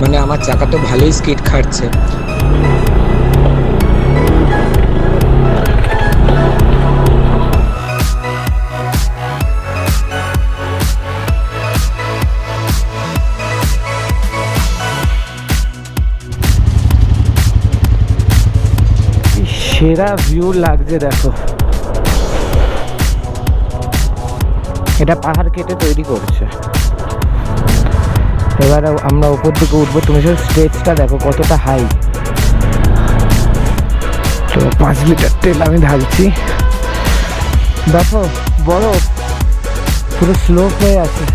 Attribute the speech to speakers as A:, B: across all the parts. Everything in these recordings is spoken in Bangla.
A: মানে আমার চাকা তো ভালোই স্কিড খাচ্ছে। সেরা ভিউ লাগছে দেখো, এটা পাহাড় কেটে তৈরি করছে। এবার আমরা উপর দিকে উঠবো, তুমি শুধু স্টেজটা দেখো কতটা হাই। তো 5 লিটার তেল আমি ঢালছি, দেখো বরফ পুরো স্লোপ হয়ে আছে।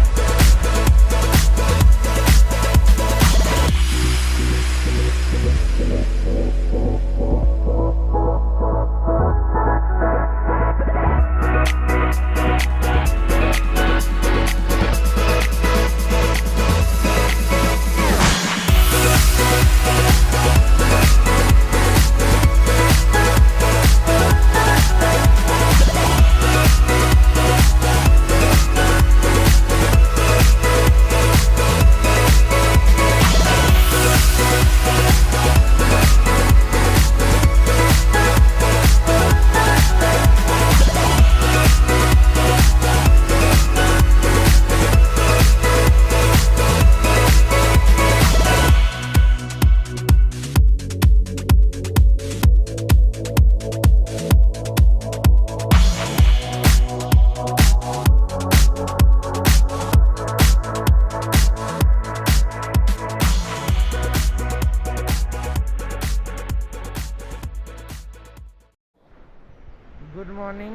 A: গুড মর্নিং,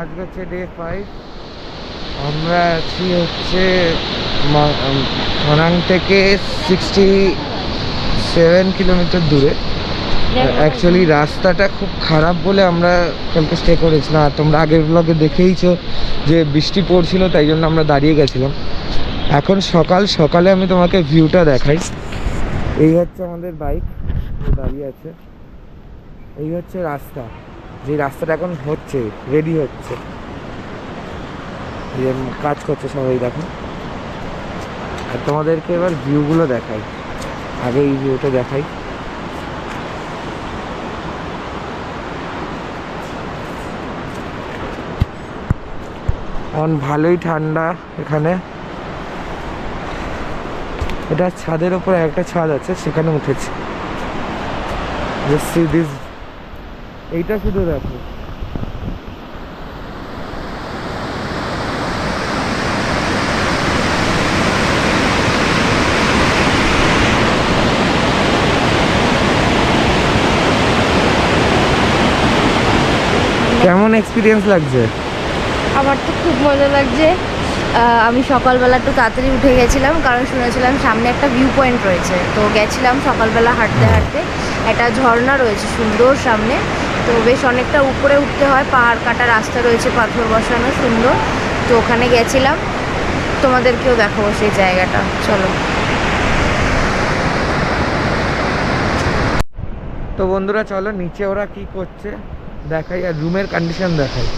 A: আজকে হচ্ছে ডে 5। আমরা আছি হচ্ছে মনাং থেকে 67 কিলোমিটার দূরে। অ্যাকচুয়ালি রাস্তাটা খুব খারাপ বলে আমরা কালকে স্টে করেছিলাম। আর তোমরা আগের ব্লগে দেখেইছো যে বৃষ্টি পড়ছিল, তাই জন্য আমরা দাঁড়িয়ে গেছিলাম। এখন সকাল সকালে আমি তোমাকে ভিউটা দেখাই। এই হচ্ছে আমাদের বাইক দাঁড়িয়ে আছে, এই হচ্ছে রাস্তা, যে রাস্তাটা এখন হচ্ছে, রেডি হচ্ছে, কাজ করছে সবাই দেখো। আর তোমাদেরকে এবার ভিউগুলো দেখাই, আগে এই ভিউটা দেখাই। এখন ভালোই ঠান্ডা এখানে। এটা ছাদের উপরে একটা ছাদ আছে, সেখানে উঠেছে। এইটা শুধু দেখো, কেমন এক্সপিরিয়েন্স লাগছে?
B: আমার তো খুব মজা লাগছে। আমি সকালবেলা একটু তাড়াতাড়ি উঠে গেছিলাম, কারণ শুনেছিলাম সামনে একটা ভিউ পয়েন্ট রয়েছে। তো গেছিলাম সকালবেলা হাঁটতে হাঁটতে, একটা ঝর্ণা রয়েছে সুন্দর সামনে। তো বেশ অনেকটা উপরে উঠতে হয়, পাহাড় কাটা রাস্তা রয়েছে, পাথর বসানো সুন্দর। তো ওখানে গেছিলাম, তোমাদেরকেও দেখাবো সেই জায়গাটা, চলো।
A: তো বন্ধুরা চলো নিচে ওরা কি করছে দেখাই, আর রুমের কন্ডিশন দেখাই।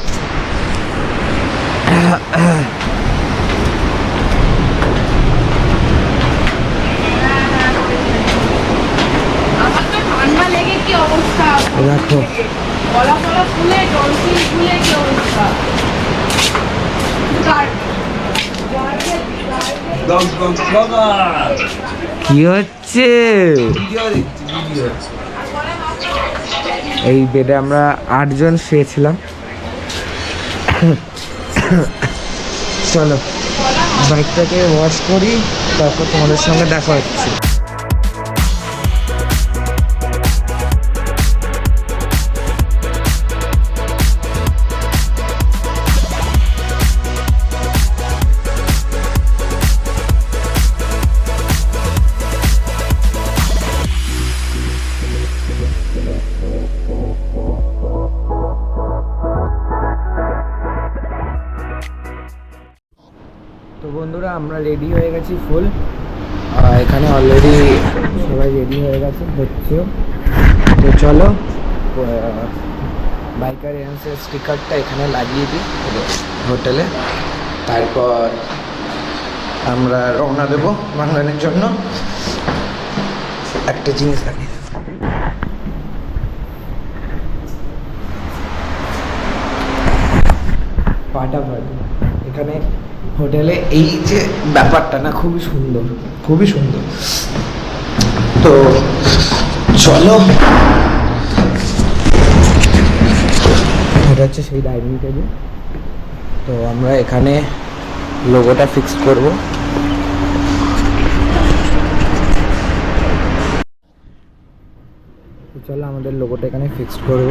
A: দেখো কি হচ্ছে। এই বেডে আমরা 8 জন শুয়েছিলাম। চলো বাইকটাকে ওয়াশ করি, তারপর তোমাদের সঙ্গে দেখা হচ্ছে। তো বন্ধুরা আমরা রেডি হয়ে গেছি ফুল, এখানে অলরেডি সবাই রেডি হয়ে গেছে, হচ্ছে। তো চলো বাইকার এজেন্সির স্টিকারটা এখানে লাগিয়ে দিই হোটেলে, তারপর আমরা রওনা দেবো বাংলাদেশের জন্য। একটা জিনিস লাগে, ফাটাফাটি। এখানে হোটেলে এই যে ব্যাপারটা না, খুবই সুন্দর, খুবই সুন্দর। তো চলো, এটা হচ্ছে সেই ডাইনিং টেবিল। তো আমরা এখানে লোগোটা ফিক্স করব। চলো আমাদের লোগোটা এখানে ফিক্সড করব।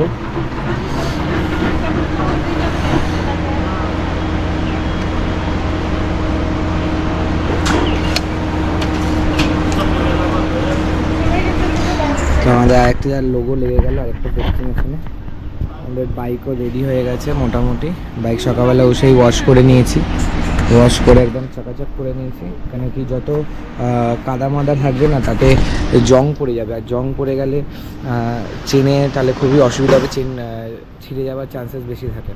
A: তো আমাদের আরেকটা যার লোগো লেগে গেল, আরেকটা ডেস্টিনেশনে। আমাদের বাইকও রেডি হয়ে গেছে মোটামুটি। বাইক সকালবেলা বসেই ওয়াশ করে নিয়েছি, ওয়াশ করে একদম চকাচক করে নিয়েছি। কেন কি যত কাদা মাদা থাকবে না, তাতে জং পড়ে যাবে, আর জং পড়ে গেলে চেনে তাহলে খুবই অসুবিধা হবে, চেন ছিঁড়ে যাওয়ার চান্সেস বেশি থাকে।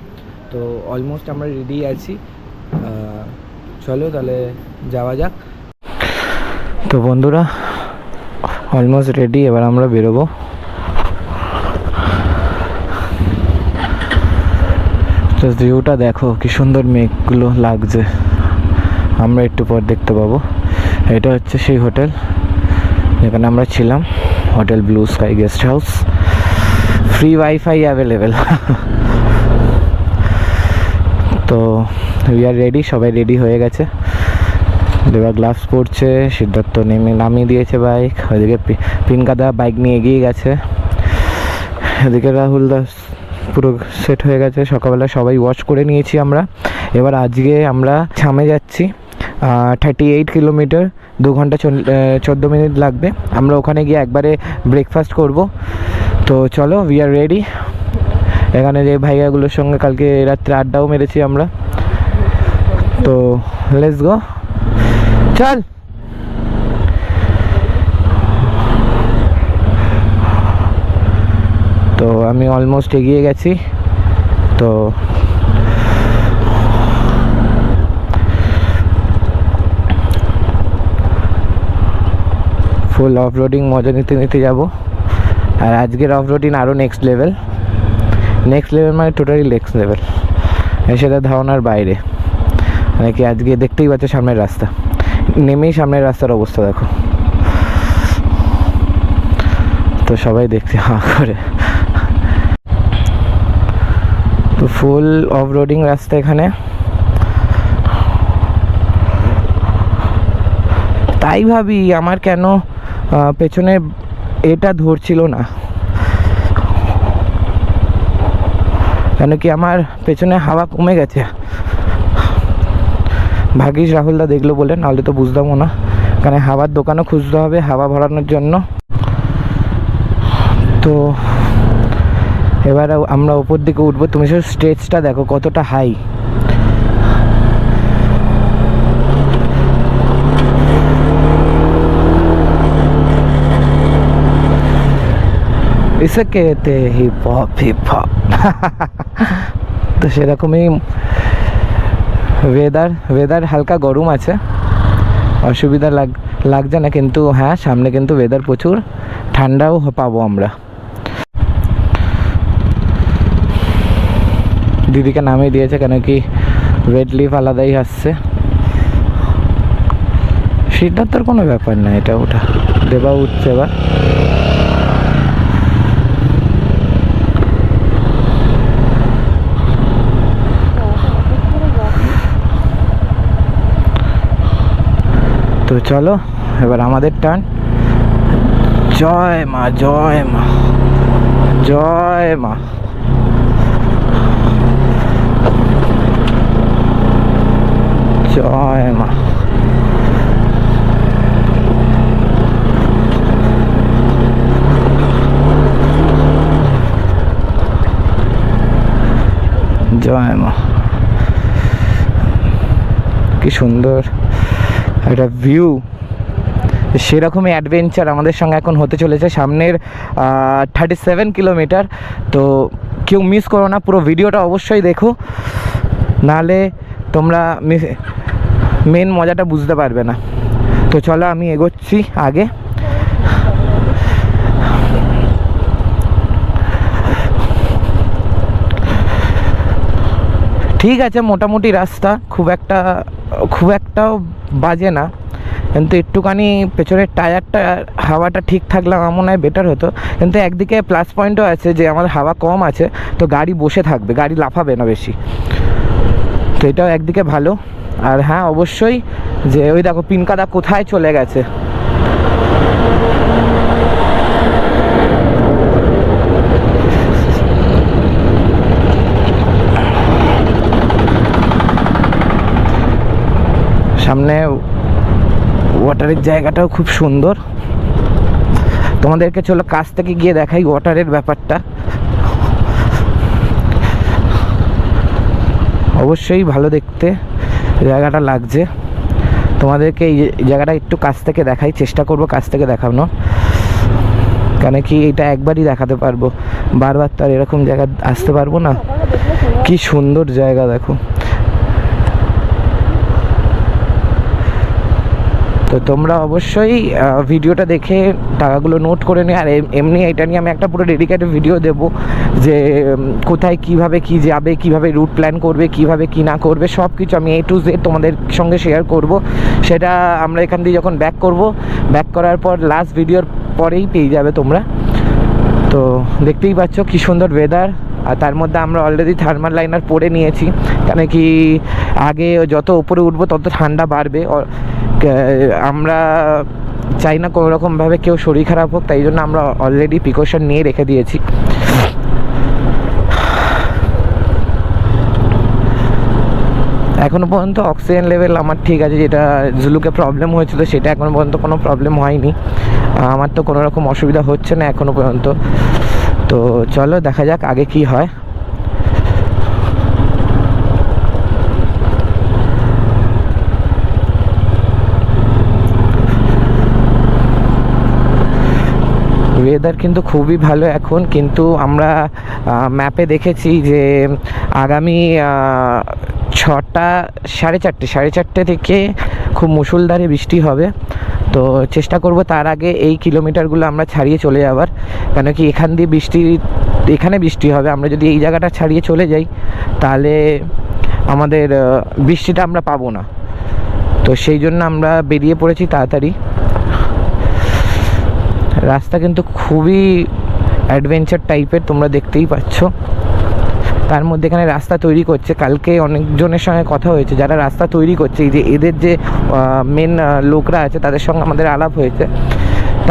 A: তো অলমোস্ট আমরা রেডি আছি, চলো তাহলে যাওয়া যাক। তো বন্ধুরা অলমোস্ট রেডি, এবার আমরা বেরোবো। তো ভিউটা দেখো কি সুন্দর, মেঘগুলো লাগছে, আমরা একটু পর দেখতে পাবো। এটা হচ্ছে সেই হোটেল যেখানে আমরা ছিলাম, hotel blue sky guest house. Free wifi available. তো উই আর রেডি, সবাই রেডি হয়ে গেছে। দেবা গ্লাভস পরছে, সিদ্ধার্থ নামিয়ে দিয়েছে বাইক, ওইদিকে পিনকাদা বাইক নিয়ে এগিয়ে গেছে, এদিকে রাহুল দাস পুরো সেট হয়ে গেছে। সকালবেলা সবাই ওয়াশ করে নিয়েছি আমরা। এবার আজকে আমরা ছামে যাচ্ছি, 38 কিলোমিটার, 2 ঘন্টা 14 মিনিট লাগবে। আমরা ওখানে গিয়ে একবারে ব্রেকফাস্ট করব। তো চলো, উই আর রেডি। এখানে যে ভাইয়াগুলোর সঙ্গে কালকে রাত্রে আড্ডাও মেরেছি আমরা। তো লেটস গো, চল। তো আমি অলমোস্ট এগিয়ে গেছি। তো ফুল অফ রোডিং মজা নিতে নিতে যাব। আর আজকের অফ রোডিং আরও নেক্সট লেভেল মানে টোটালি নেক্সট লেভেল, সেটা ধারণার বাইরে। মানে কি আজকে দেখতেই পাচ্ছ সামনের রাস্তা, নেমেই সামনের রাস্তার অবস্থা দেখো। তো সবাই দেখছে হাঁ করে। তো ফুল অফ রোডিং রাস্তা এখানে। তাই ভাবি আমার কেন পেছনে এটা ধরছিল না, কেন কি আমার পেছনে হাওয়া কমে গেছে। ভাগ্যিস রাহুলদা দেখলো বলে, নাহলে তো বুঝতামও না। কারণ হাওয়ার দোকানও খুঁজতে হবে হাওয়া ভরানোর জন্য। তো এবার আমরা উপর দিকে উঠবো। তুমি শুধু স্টেজটা দেখো কতটা হাই। इसे कहते हिप हॉप। তো সেরকমই ওয়েদার হালকা গরম আছে, অসুবিধা লাগছে না, কিন্তু হ্যাঁ সামনে কিন্তু ওয়েদার প্রচুর ঠান্ডাও পাবো আমরা। দিদিকে নামিয়ে দিয়েছে, কেন কি ওয়েট লিভ আলাদাই আসছে। সিদ্ধার্থর কোনো ব্যাপার না, এটা ওটা। দেবা উঠছে এবার। তো চলো এবার আমাদের টার্ন। জয় মা, জয় মা, জয় মা। জয় মা। জয় মা। কি সুন্দর একটা ভিউ। সেরকমই অ্যাডভেঞ্চার আমাদের সঙ্গে এখন হতে চলেছে সামনের 37 কিলোমিটার। তো কেউ মিস করো না, পুরো ভিডিওটা অবশ্যই দেখো, নাহলে তোমরা মেন মজাটা বুঝতে পারবে না। তো চলো আমি এগোচ্ছি আগে। ঠিক আছে, মোটামুটি রাস্তা খুব একটাও বাজে না, কিন্তু একটুখানি পেছনের টায়ারটা হাওয়াটা ঠিক থাকলে আমার মনে হয় বেটার হতো। কিন্তু একদিকে প্লাস পয়েন্টও আছে যে আমার হাওয়া কম আছে, তো গাড়ি বসে থাকবে, গাড়ি লাফাবে না বেশি, তো এটাও একদিকে ভালো। আর হ্যাঁ অবশ্যই যে ওই দেখো পিনকাদা কোথায় চলে গেছে। সামনে ওয়াটারের জায়গাটাও খুব সুন্দর, তোমাদেরকে চলো কাছ থেকে গিয়ে দেখাই ওয়াটারের ব্যাপারটা। অবশ্যই ভালো দেখতে জায়গাটা লাগছে, তোমাদেরকে এই জায়গাটা একটু কাছ থেকে দেখাই, চেষ্টা করব কাছ থেকে দেখানো, কেন কি এটা একবারই দেখাতে পারবো, বারবার তো আর এরকম জায়গা আসতে পারবো না। কি সুন্দর জায়গা দেখো। তো তোমরা অবশ্যই ভিডিওটা দেখে টাকাগুলো নোট করে নিও। আর এমনি এটা নিয়ে আমি একটা পুরো ডেডিকেটেড ভিডিও দেবো যে কোথায় কিভাবে কি যাবে, কিভাবে রুট প্ল্যান করবে, কিভাবে কি না করবে, সব কিছু আমি A to Z তোমাদের সঙ্গে শেয়ার করব। সেটা আমরা এখান দিয়ে যখন ব্যাক করব, ব্যাক করার পর লাস্ট ভিডিওর পরেই পেয়ে যাবে তোমরা। তো দেখতেই পাচ্ছ কি সুন্দর ওয়েদার, আর তার মধ্যে আমরা অলরেডি থার্মাল লাইনার পরে নিয়েছি, কেন কি আগে যত উপরে উঠবো তত ঠান্ডা বাড়বে। আমরা চাই না কোনো রকমভাবে কেউ শরীর খারাপ হোক, তাই জন্য আমরা অলরেডি প্রিকশন নিয়ে রেখে দিয়েছি। এখনও পর্যন্ত অক্সিজেন লেভেল আমার ঠিক আছে, যেটা জুলুকে প্রবলেম হয়েছিল সেটা এখনও পর্যন্ত কোনো প্রবলেম হয়নি, আমার তো কোনো রকম অসুবিধা হচ্ছে না এখনও পর্যন্ত। তো চলো দেখা যাক আগে কি হয়। ওয়েদার কিন্তু খুবই ভালো এখন, কিন্তু আমরা ম্যাপে দেখেছি যে আগামী 6টা 4:30 থেকে খুব মুষলধারে বৃষ্টি হবে। তো চেষ্টা করব তার আগে এই কিলোমিটারগুলো আমরা ছাড়িয়ে চলে যাবার, কেন কি এখান দিয়ে এখানে বৃষ্টি হবে। আমরা যদি এই জায়গাটা ছাড়িয়ে চলে যাই তাহলে আমাদের বৃষ্টিটা আমরা পাবো না, তো সেই জন্য আমরা বেরিয়ে পড়েছি তাড়াতাড়ি। রাস্তা কিন্তু খুবই অ্যাডভেঞ্চার টাইপের, তোমরা দেখতেই পাচ্ছ। তার মধ্যে এখানে রাস্তা তৈরি করছে, কালকে অনেকজনের সঙ্গে কথা হয়েছে যারা রাস্তা তৈরি করছে, এই যে এদের যে মেন লোকরা আছে তাদের সঙ্গে আমাদের আলাপ হয়েছে।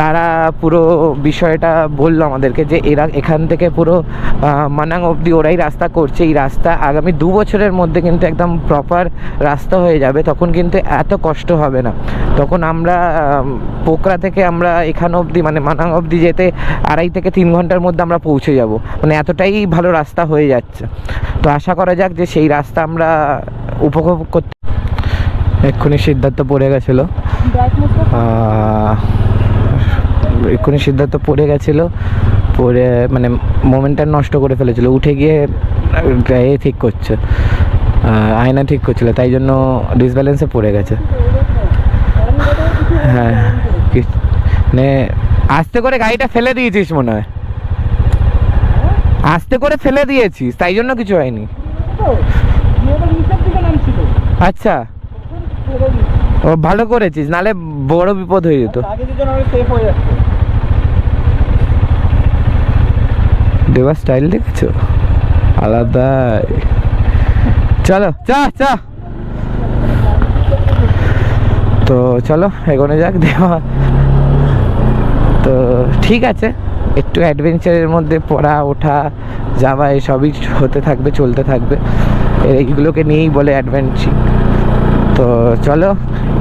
A: তারা পুরো বিষয়টা বললো আমাদেরকে যে এরা এখান থেকে পুরো মানাং অবধি ওরাই রাস্তা করছে। এই রাস্তা আগামী 2 বছরের মধ্যে কিন্তু একদম প্রপার রাস্তা হয়ে যাবে, তখন কিন্তু এত কষ্ট হবে না। তখন আমরা পোকরা থেকে আমরা এখান অবধি মানে মানাং অবধি যেতে 2.5 থেকে 3 ঘন্টার মধ্যে আমরা পৌঁছে যাব, মানে এতটাই ভালো রাস্তা হয়ে যাচ্ছে। তো আশা করা যাক যে সেই রাস্তা আমরা উপভোগ করতে। এক্ষুনি সিদ্ধার্থ পড়ে গেছিলো, পড়ে মানে মোমেন্টটা নষ্ট করে ফেলেছিল, উঠে গিয়ে ঠিক করছে, আয়না ঠিক করছিল, তাই জন্য ডিসব্যালেন্সে পড়ে গেছে। হ্যাঁ মানে আস্তে করে গাড়িটা ফেলে দিয়েছিস মনে হয়, আস্তে করে ফেলে দিয়েছিস তাই জন্য কিছু হয়নি। আচ্ছা ও ভালো করেছিস, নালে বড় বিপদ হয়ে যেত। দেওয়ার স্টাইল দেখছো আলাদা। চলো চা চা, তো চলো এগোনো যাক দেওয়া। তো ঠিক আছে, একটু অ্যাডভেঞ্চারের মধ্যে পড়া ওঠা যাওয়া এসবই হতে থাকবে, চলতে থাকবে, এইগুলোকে নিয়েই বলে অ্যাডভেঞ্চার। তো চলো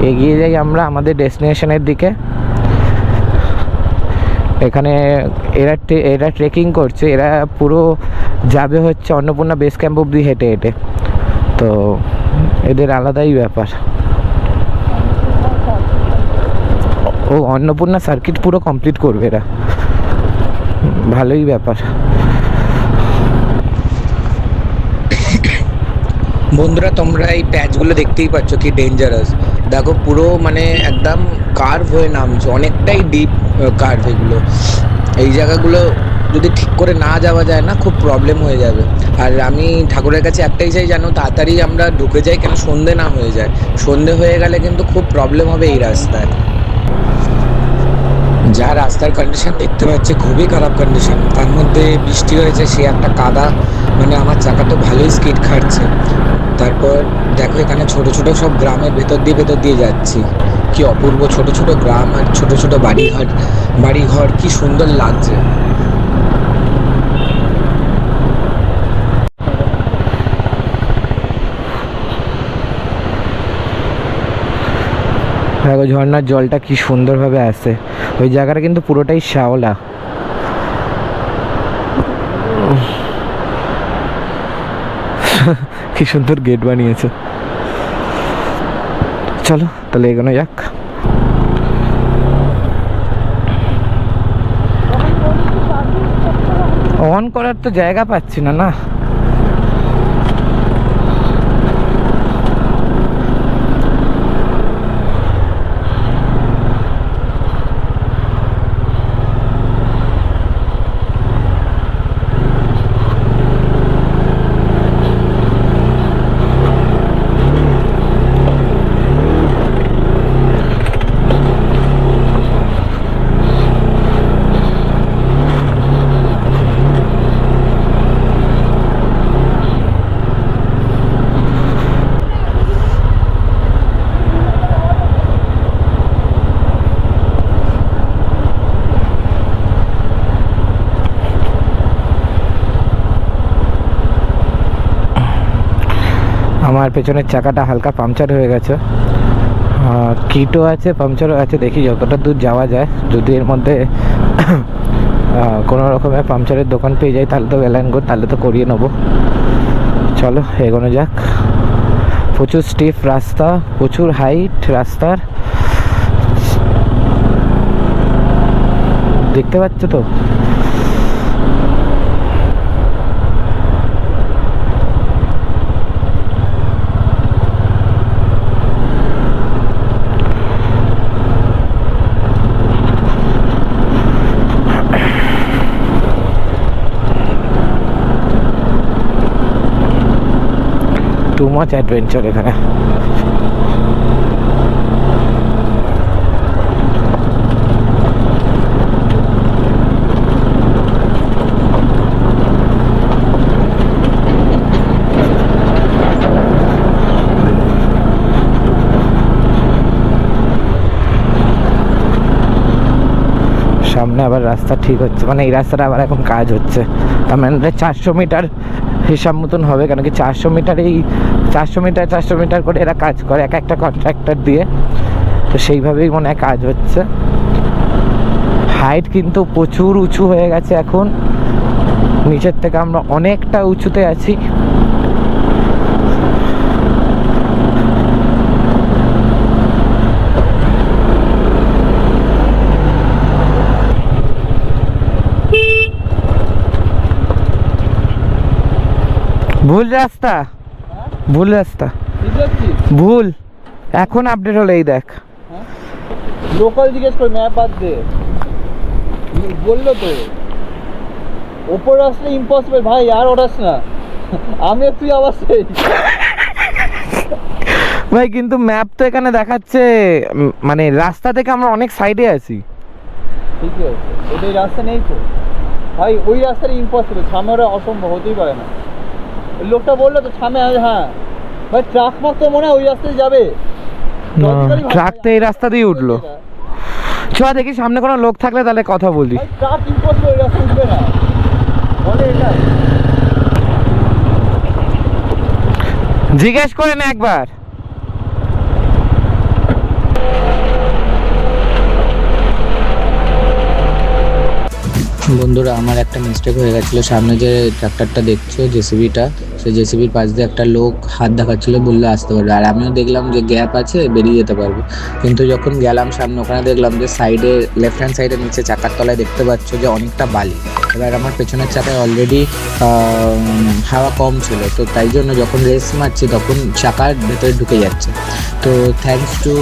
A: এগিয়ে যাই আমরা আমাদের ডেস্টিনেশনের দিকে। এখানে এরা ট্রেকিং করছে, এরা পুরো যাবে হচ্ছে অন্নপূর্ণা বেস ক্যাম্প অবধি হেঁটে হেঁটে, তো এদের আলাদাই ব্যাপার। ও অন্নপূর্ণা সার্কিট পুরো কমপ্লিট করবে এরা, ভালোই ব্যাপার। বন্ধুরা তোমরা এই প্যাচগুলো দেখতেই পাচ্ছ কি ডেঞ্জারাস। দেখো পুরো মানে একদম কার্ভ হয়ে নামছে, অনেকটাই ডিপ কার্ভ এগুলো। এই জায়গাগুলো যদি ঠিক করে না যাওয়া যায় না, খুব প্রবলেম হয়ে যাবে। আর আমি ঠাকুরের কাছে একটাই চাই, জানো তাড়াতাড়ি আমরা ঢুকে যাই, কেন সন্ধে না হয়ে যায়। সন্ধে হয়ে গেলে কিন্তু খুব প্রবলেম হবে এই রাস্তায়। যা রাস্তার কন্ডিশন দেখতে পাচ্ছি খুবই খারাপ কন্ডিশন, তার মধ্যে বৃষ্টি হয়েছে, সে একটা কাদা, মানে আমার চাকা তো ভালোই স্কিড খাচ্ছে। তারপর দেখো এখানে ছোট ছোট সব গ্রামের ভেতর দিয়ে যাচ্ছি, কি অপূর্ব ছোট ছোট গ্রাম আর ছোট ছোট বাড়িঘর কি সুন্দর লাগছে। দেখো ঝর্ণার জলটা কি সুন্দরভাবে আসে, ওই জায়গাটা কিন্তু পুরোটাই শ্যাওলা। কি সুন্দর গেট বানিয়েছে। চলো তাহলে এগোনো যাক। অন করার তো জায়গা পাচ্ছি না না। আমার পেছনের চাকাটা হালকা পাংচার হয়ে গেছে, কিটও আছে, পাংচারও আছে। দেখি যতটা দূর যাওয়া যায়, যদি এর মধ্যে কোনো রকমের পাংচারের দোকান পেয়ে যাই তাহলে তো ওয়েল অ্যান্ড গুড, তাহলে তো করিয়ে নেবো। চলো এগোনো যাক। প্রচুর স্টিফ রাস্তা, প্রচুর হাইট রাস্তার, দেখতে পাচ্ছ তো। টু মাচ অ্যাডভেঞ্চার এখানে। সামনে আবার রাস্তা ঠিক হচ্ছে, মানে এই রাস্তাটা আবার এখন কাজ হচ্ছে। তার মানে 400 মিটার হিসাব মতন হবে, কেন কি 400 মিটার করে এরা কাজ করে এক একটা কন্ট্রাক্টর দিয়ে, তো সেইভাবেই মনে হয় কাজ হচ্ছে। হাইট কিন্তু প্রচুর উঁচু হয়ে গেছে এখন, নিচের থেকে আমরা অনেকটা উঁচুতে আছি। ভুল রাস্তা, ভুল রাস্তা, ভুল। এখন আপডেট হলো, এই দেখ।
C: লোকাল জিজ্ঞেস করে, ম্যাপ বাদ দে। বললো তো ওপর রাস্তা ইম্পসিবল ভাই, আর ওঠাস না। আমি তুই আবার সেই
A: ভাই, কিন্তু ম্যাপ তো এখানে দেখাচ্ছে মানে রাস্তা থেকে আমরা অনেক সাইডে আছি।
C: ঠিক আছে, ওটাই রাস্তা নেই তো ভাই, ওই রাস্তাটা ইম্পসিবল, সামনে ওরা অসম্ভব, হতেই পারে না। লোকটা বললো তো সামনে, হ্যাঁ ভাই ট্রাক মাক তো মনে হয় ওই রাস্তায় যাবে।
A: ট্রাক তো এই রাস্তা দিয়ে উঠলো। চ দেখি সামনে কোনো লোক থাকলে তাহলে কথা বলি।
C: ট্রাক ইম্পসিবল, ওই রাস্তা উঠবে না বলে, এটা
A: জিজ্ঞেস করে না একবার। বন্ধুরা আমার একটা মিস্টেক হয়ে গেছিলো, সামনে যে ট্রাক্টরটা দেখছো জেসিবিটা,
D: সে জেসিবির পাশ দিয়ে একটা লোক হাত দেখাচ্ছিলো, বললো আসতে পারবে। আর আমিও দেখলাম যে গ্যাপ আছে, বেরিয়ে যেতে পারবো। কিন্তু যখন গেলাম সামনে, ওখানে দেখলাম যে সাইডে লেফট হ্যান্ড সাইডে নিচে চাকার তলায় দেখতে পাচ্ছ যে অনেকটা বালি। এবার আমার পেছনের চাকায় অলরেডি হাওয়া কম ছিল, তো তাই জন্য যখন রেস মারছি তখন চাকার ভেতরে ঢুকে যাচ্ছে। তো thanks to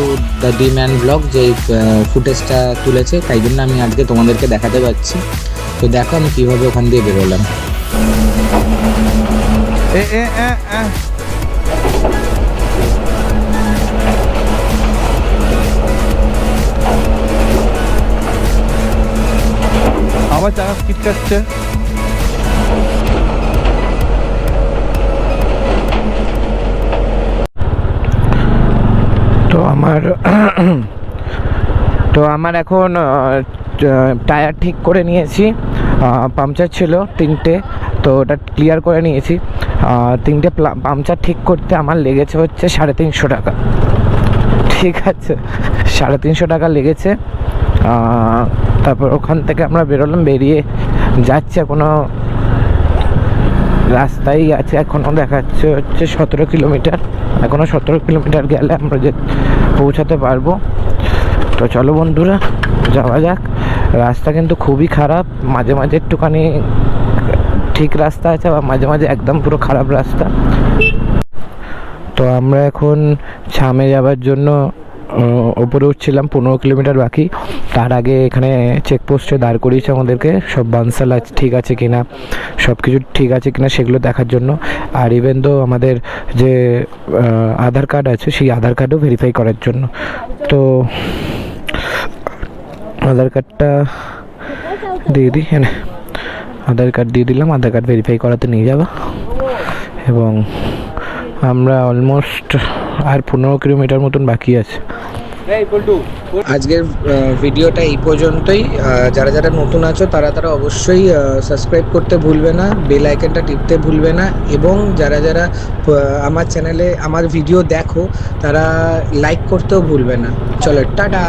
D: the D man blog যে ফুটেজটা তুলেছে, তাই জন্য আমি আজকে তোমাদেরকে দেখাতে পারছি। তো দেখো আমি কীভাবে ওখান দিয়ে বেরোলাম।
C: আবার চাকা ছিটকাচ্ছে।
A: তো আমার এখন টায়ার ঠিক করে নিয়েছি, পাংচার ছিল 3টে, তো ওটা ক্লিয়ার করে নিয়েছি। 3টে পাংচার ঠিক করতে আমার লেগেছে হচ্ছে 350 টাকা। ঠিক আছে, 350 টাকা লেগেছে। তারপর ওখান থেকে আমরা বেরোলাম, বেরিয়ে যাচ্ছি, এখনো রাস্তায় আছে, এখনও দেখাচ্ছে হচ্ছে 17 কিলোমিটার। এখনও 17 কিলোমিটার গেলে আমরা যে পৌঁছাতে পারবো। তো চলো বন্ধুরা যাওয়া যাক। রাস্তা কিন্তু খুবই খারাপ, মাঝে মাঝে একটুখানি ঠিক রাস্তা আছে, আবার মাঝে মাঝে একদম পুরো খারাপ রাস্তা। তো আমরা এখন ছামে যাওয়ার জন্য ওপরে উঠছিলাম, 15 কিলোমিটার বাকি। তার আগে এখানে চেকপোস্টে দাঁড় করিয়েছে আমাদেরকে, সব বানসাল ঠিক আছে কিনা, সব কিছু ঠিক আছে কিনা সেগুলো দেখার জন্য। আর ইভেন তো আমাদের যে আধার কার্ড আছে, সেই আধার কার্ডও ভেরিফাই করার জন্য। তো আধার কার্ডটা দিয়ে দিই, হ্যাঁ আধার কার্ড দিয়ে দিলাম, আধার কার্ড ভেরিফাই করাতে নিয়ে যাবো। এবং আমরা অলমোস্ট আর 15 কিলোমিটার মতন বাকি আছে।
D: আজকের ভিডিওটা এই পর্যন্তই। যারা যারা নতুন আছো তারা অবশ্যই সাবস্ক্রাইব করতে ভুলবে না, বেল আইকনটা টিপতে ভুলবে না, এবং যারা যারা আমার চ্যানেলে আমার ভিডিও দেখো তারা লাইক করতেও ভুলবে না। চলো টাটা।